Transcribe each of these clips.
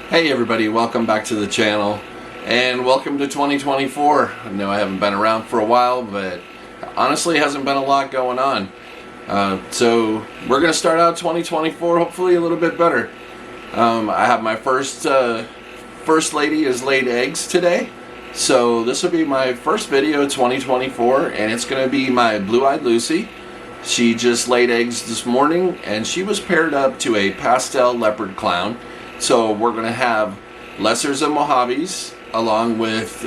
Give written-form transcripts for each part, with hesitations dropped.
Hey everybody, welcome back to the channel and welcome to 2024. I know I haven't been around for a while, but honestly hasn't been a lot going on. So we're going to start out 2024 hopefully a little bit better. I have my first lady has laid eggs today. So this will be my first video of 2024 and it's going to be my Blue-Eyed Lucy. She just laid eggs this morning and she was paired up to a pastel leopard clown. So we're going to have Lessers and Mojaves along with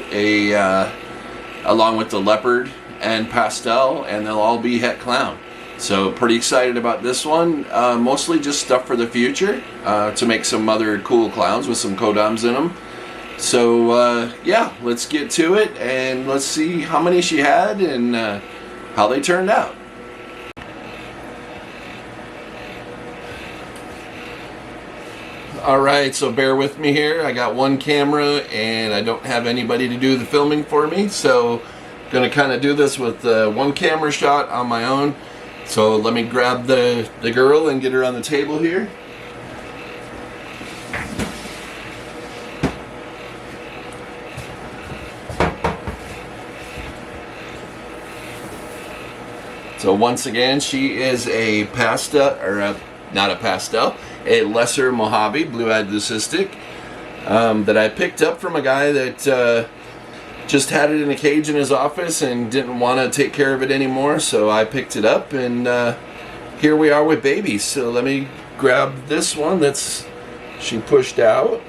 the leopard and pastel, and they'll all be het clown. So pretty excited about this one. Mostly just stuff for the future to make some other cool clowns with some codoms in them. So yeah, let's get to it and let's see how many she had and how they turned out. Alright, so bear with me here. I got one camera and I don't have anybody to do the filming for me, so I'm going to kind of do this with one camera shot on my own. So let me grab the girl and get her on the table here. So once again, she is a pastel, or not a pastel, a lesser Mojave, blue-eyed leucistic, that I picked up from a guy that just had it in a cage in his office and didn't want to take care of it anymore, so I picked it up and here we are with babies. So let me grab this one that's she pushed out.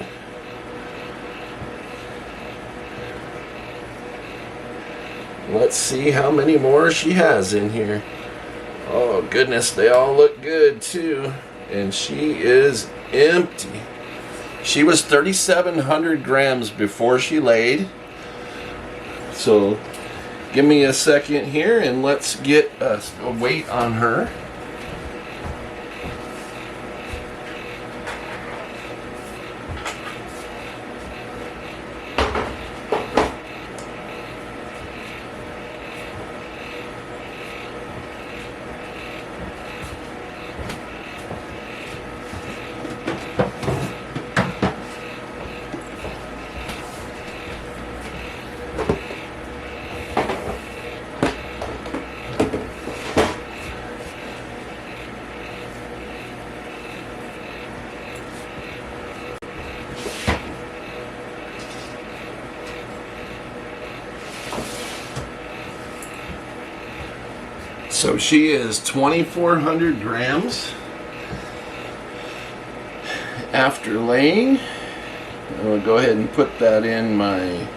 Let's see how many more she has in here. Oh goodness, they all look good too. And she is empty. She was 3,700 grams before she laid. So give me a second here and let's get a weight on her. So she is 2,400 grams after laying. I'll go ahead and put that in my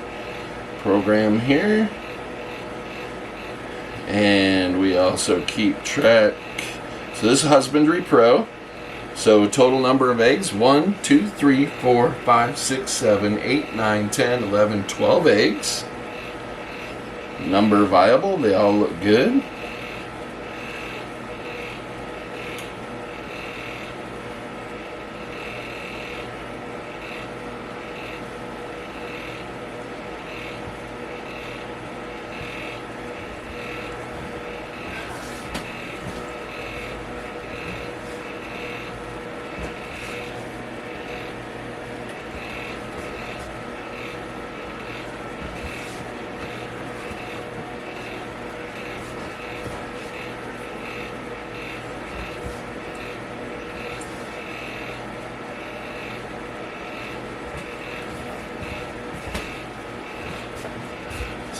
program here. And we also keep track. So this is Husbandry Pro. So total number of eggs, 1, 2, 3, 4, 5, 6, 7, 8, 9, 10, 11, 12 eggs. Number viable, they all look good.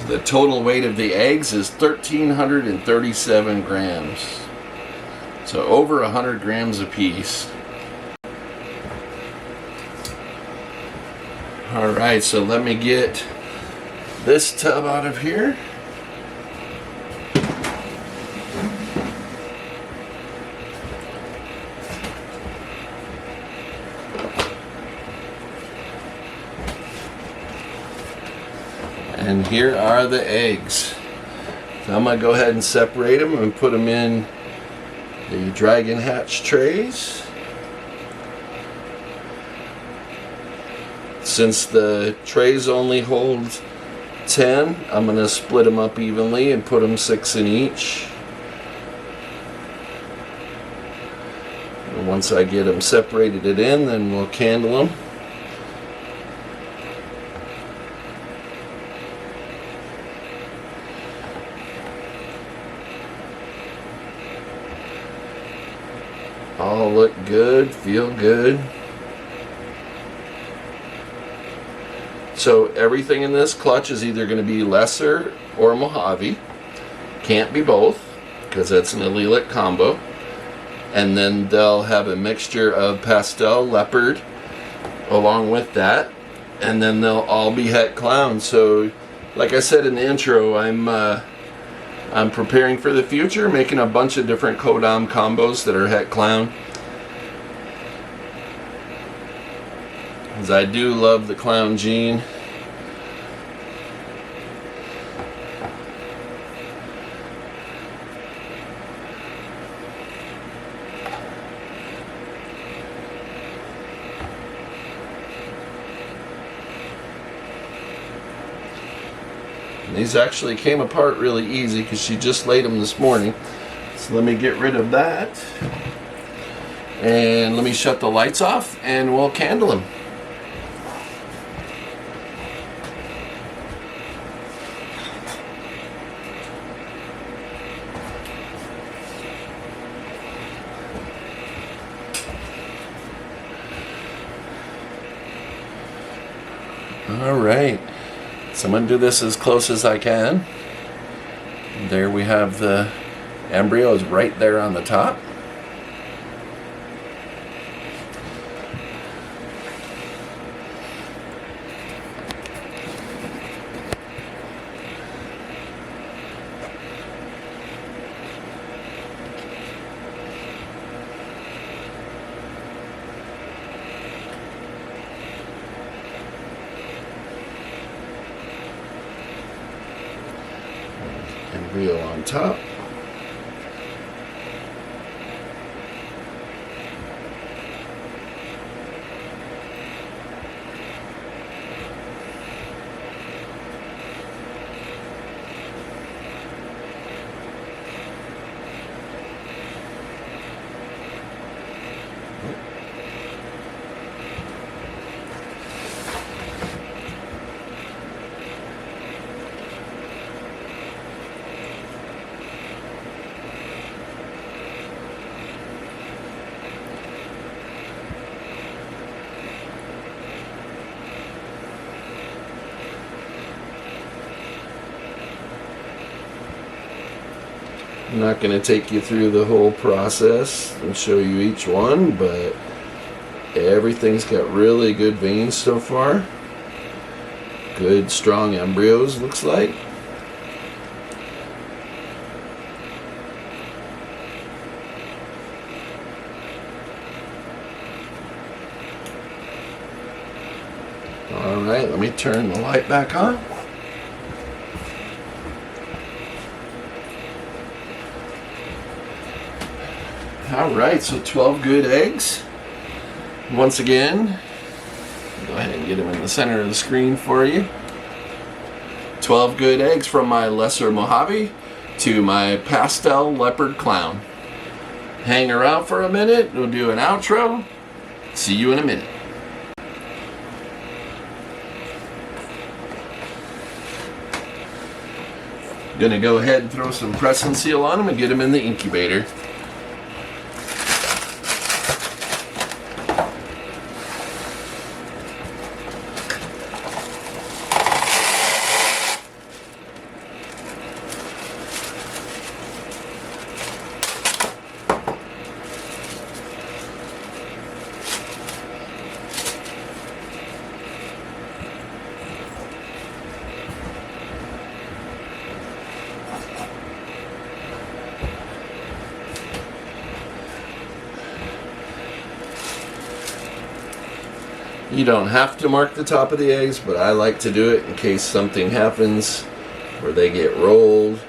The total weight of the eggs is 1,337 grams. So over 100 grams a piece. Alright, so let me get this tub out of here. And here are the eggs. So I'm going to go ahead and separate them and put them in the Dragon Hatch trays. Since the trays only hold 10, I'm going to split them up evenly and put them 6 in each. And once I get them separated then we'll candle them. look good, feel good. So everything in this clutch is either going to be Lesser or Mojave. Can't be both, because that's an Alelic combo. And then they'll have a mixture of pastel leopard along with that. And then they'll all be Het Clown. So, like I said in the intro, I'm preparing for the future, making a bunch of different Kodam combos that are Het Clown. Because I do love the Clown Gene. These actually came apart really easy because she just laid them this morning. So let me get rid of that. And let me shut the lights off and we'll candle them. All right. So I'm going to do this as close as I can. There we have the embryos right there on the top. Embryo on top. I'm not going to take you through the whole process and show you each one, but everything's got really good veins so far. Good strong embryos, looks like. Alright, let me turn the light back on. Alright, so 12 good eggs. Once again, go ahead and get them in the center of the screen for you. 12 good eggs from my Lesser Mojave to my Pastel Leopard Clown. Hang around for a minute, we'll do an outro. See you in a minute. Gonna go ahead and throw some press and seal on them and get them in the incubator. You don't have to mark the top of the eggs, but I like to do it in case something happens where they get rolled.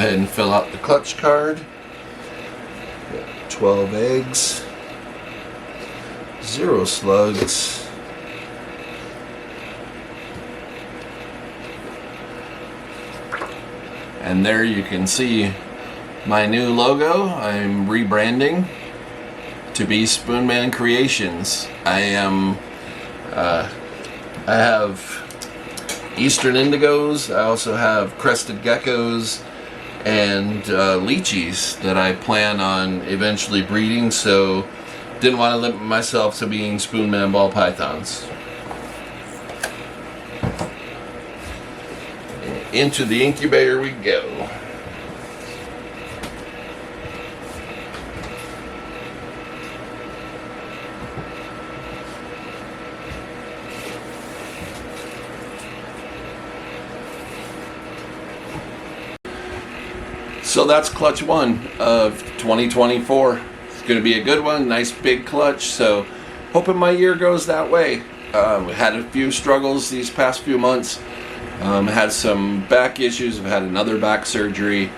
ahead and fill out the clutch card. 12 eggs, 0 slugs, and there you can see my new logo. I'm rebranding to be Spoonman Creations. I have Eastern Indigos. I also have crested geckos and lychees that I plan on eventually breeding, so didn't want to limit myself to being Spoonman ball pythons. Into the incubator we go. So that's clutch 1 of 2024. It's going to be a good one, nice big clutch, so hoping my year goes that way. We had a few struggles these past few months. Had some back issues. I've had another back surgery.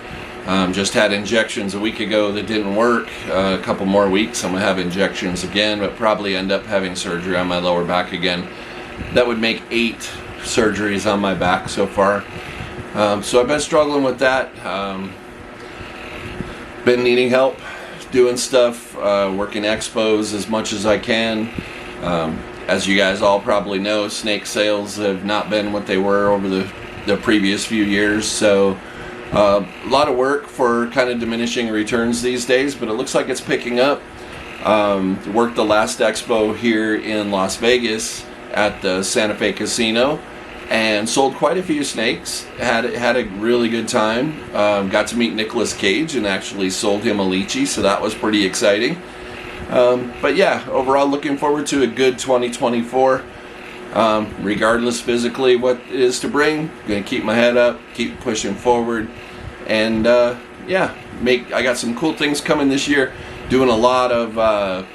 Just had injections a week ago that didn't work. A couple more weeks I'm going to have injections again, but probably end up having surgery on my lower back again. That would make 8 surgeries on my back so far. So I've been struggling with that. Been needing help doing stuff, working expos as much as I can. As you guys all probably know, snake sales have not been what they were over the previous few years, so a lot of work for kind of diminishing returns these days, but it looks like it's picking up. Worked the last expo here in Las Vegas at the Santa Fe Casino and sold quite a few snakes. Had a really good time. Got to meet Nicolas Cage and actually sold him a lychee, so that was pretty exciting. But yeah, overall looking forward to a good 2024. Regardless physically what it is to bring, gonna keep my head up, keep pushing forward, and yeah, I got some cool things coming this year. Doing a lot of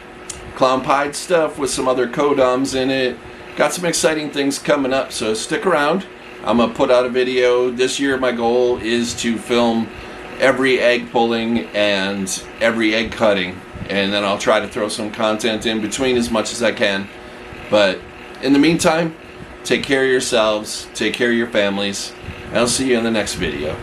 clown pied stuff with some other codoms in it. Got some exciting things coming up, so stick around. I'm gonna put out a video this year. My goal is to film every egg pulling and every egg cutting, and then I'll try to throw some content in between as much as I can. But in the meantime, take care of yourselves, take care of your families, and I'll see you in the next video.